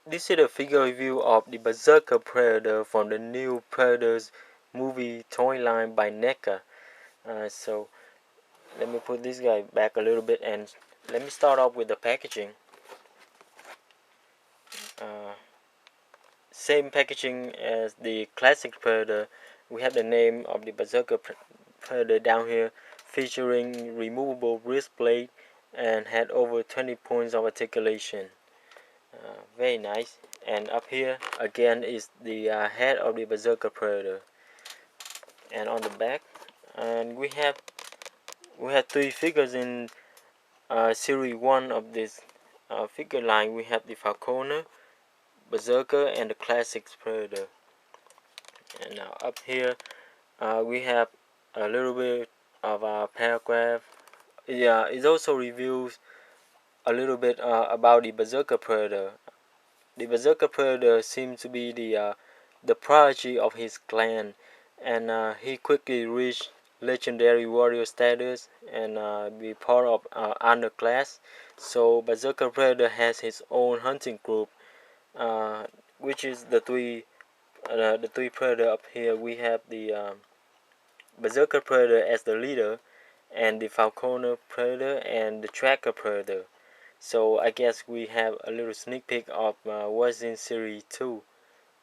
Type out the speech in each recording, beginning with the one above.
This is a figure review of the Berserker Predator from the new Predators movie toy line by Neca. So let me put this guy back a little bit and let me start off with the packaging. Uh, Same packaging as the classic Predator. We have the name of the Berserker Predator down here, featuring removable wrist blade and had over 20 points of articulation. Very nice. And up here again is the head of the Berserker Predator. And on the back, and we have three figures in series one of this figure line. We have the Falconer, Berserker, and the Classics Predator. And now up here, we have a little bit of a paragraph. Yeah, it also reviews a little bit about the Berserker Predator. The Berserker Predator seems to be the prodigy of his clan, and he quickly reached legendary warrior status and be part of honor class. So Berserker Predator has his own hunting group, uh, which is the three Predator up here. We have the Berserker Predator as the leader, and the Falconer Predator and the Tracker Predator. So I guess we have a little sneak peek of what's in series 2.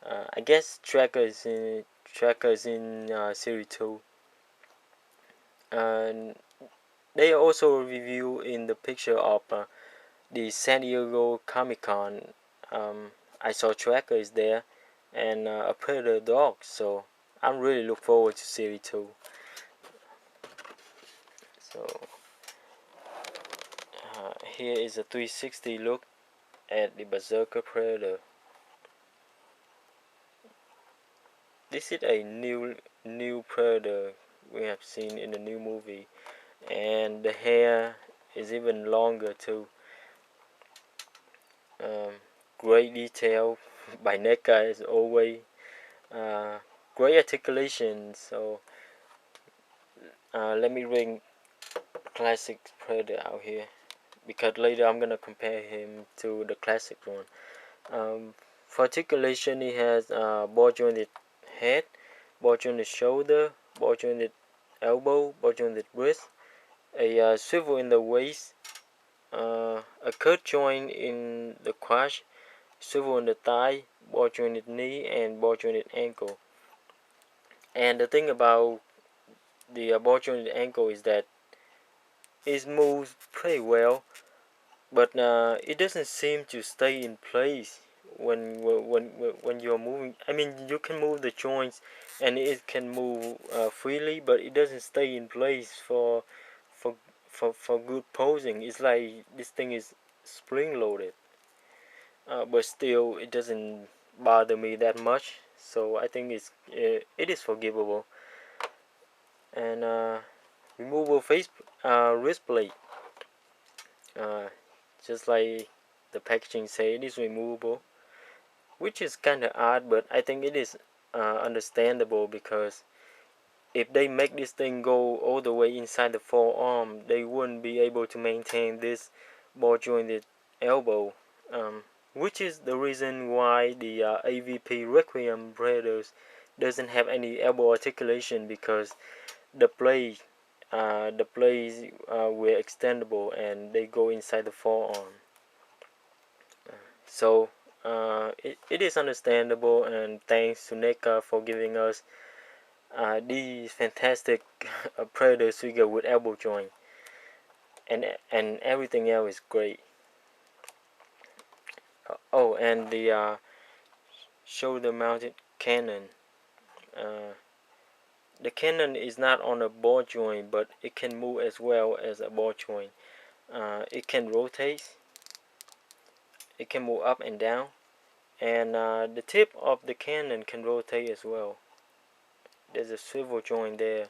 I guess Tracker is in series 2. And they also review in the picture of the San Diego Comic Con. I saw Tracker is there and a Predator dog. So I'm really look forward to series 2. So here is a 360 look at the Berserker Predator. This is a new Predator we have seen in the new movie, and the hair is even longer too. Um, Great detail by Neca as always. Uh, Great articulation. So let me bring classic Predator out here because later I'm gonna compare him to the classic one. For articulation, he has ball jointed head, ball jointed shoulder, ball jointed elbow, ball jointed wrist, a swivel in the waist, a cut joint in the crotch, swivel in the thigh, ball jointed knee, and ball jointed ankle. And the thing about the ball jointed ankle is that it moves pretty well, but it doesn't seem to stay in place when you're moving. I mean, you can move the joints and it can move freely, but it doesn't stay in place for for good posing. It's like this thing is spring loaded, but still it doesn't bother me that much. So I think it is forgivable. And removable face wrist plate, uh, just like the packaging say, it is removable, which is kind of odd, but I think it is understandable because if they make this thing go all the way inside the forearm, they wouldn't be able to maintain this ball jointed elbow, which is the reason why the AVP Requiem Predators doesn't have any elbow articulation because the blades were extendable and they go inside the forearm. So it is understandable, and thanks to NECA for giving us these fantastic Predator figure with elbow joint, and everything else is great. Oh, and the shoulder mounted cannon. Uh, the cannon is not on a ball joint, but it can move as well as a ball joint. It can rotate, it can move up and down, and the tip of the cannon can rotate as well. There's a swivel joint there.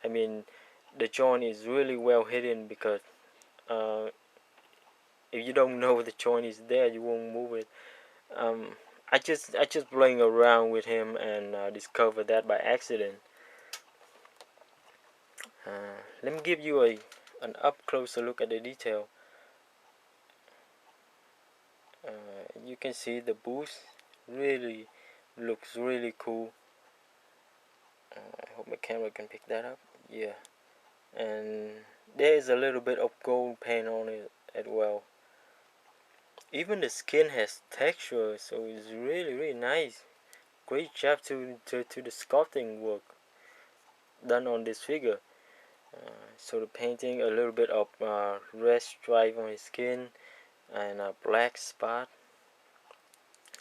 I mean, the joint is really well hidden because uh, if you don't know the joint is there, you won't move it. Um, I just playing around with him and discovered that by accident. Let me give you an up closer look at the detail. You can see the boost really looks really cool. I hope my camera can pick that up. Yeah, and there is a little bit of gold paint on it as well. Even the skin has texture, so it's really nice. Great job to the sculpting work done on this figure. So the painting, a little bit of red stripe on his skin and a black spot.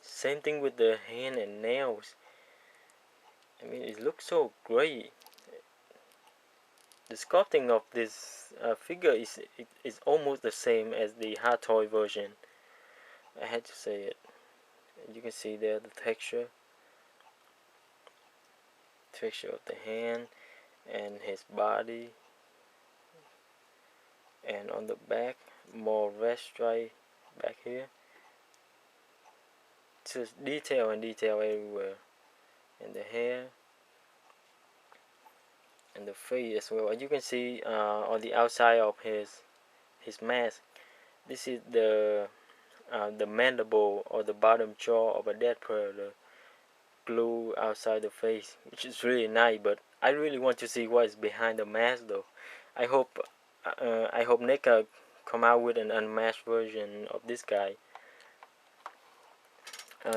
Same thing with the hand and nails. I mean, it looks so great. The sculpting of this figure is almost the same as the hard toy version. I had to say it. You can see there the texture of the hand and his body, and on the back more red stripe back here. Just detail and detail everywhere, and the hair and the face as well. As you can see on the outside of his mask, this is the mandible or the bottom jaw of a dead predator glue outside the face, which is really nice. But I really want to see what is behind the mask though. I hope Neca come out with an unmasked version of this guy.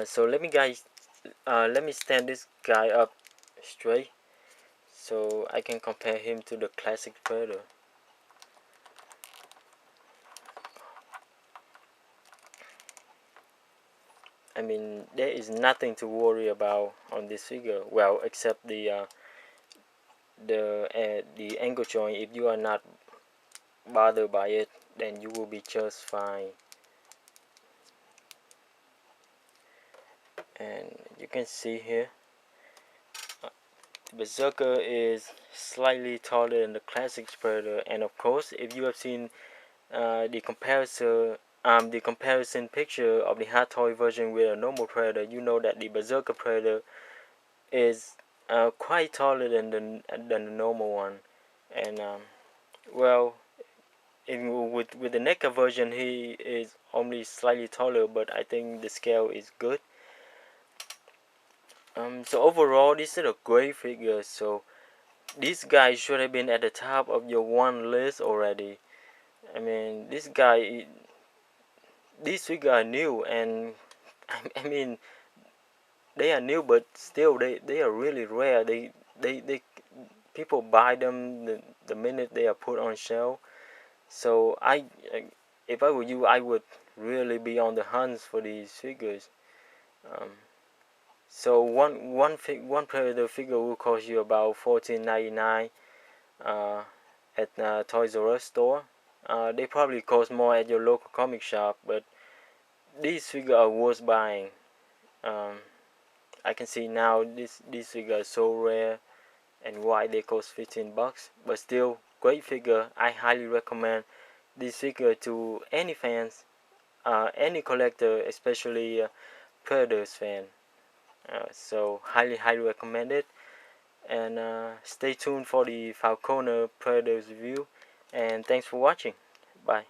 So let me stand this guy up straight so I can compare him to the classic Predator. I mean, there is nothing to worry about on this figure. Well, except the angle joint. If you are not bothered by it, then you will be just fine. And you can see here, Berserker is slightly taller than the classic Predator, and of course, if you have seen the comparison picture of the hot toy version with a normal Predator, you know that the Berserker Predator is quite taller than the normal one. And well, with the NECA version, he is only slightly taller, but I think the scale is good. So overall, this is a great figure. So this guy should have been at the top of your one list already. I mean, these figures are new, and I mean, they are new, but still they are really rare. They people buy them the minute they are put on shelf. So if I were you, I would really be on the hunt for these figures. Um, so one Predator figure will cost you about $14.99 at Toys R Us store. They probably cost more at your local comic shop, but these figures are worth buying. Um, I can see now these figures are so rare and why they cost $15, but still great figure. I highly recommend this figure to any fans, any collector, especially Predators fan. So highly recommend it, and stay tuned for the Falconer Predators review, and thanks for watching. Bye.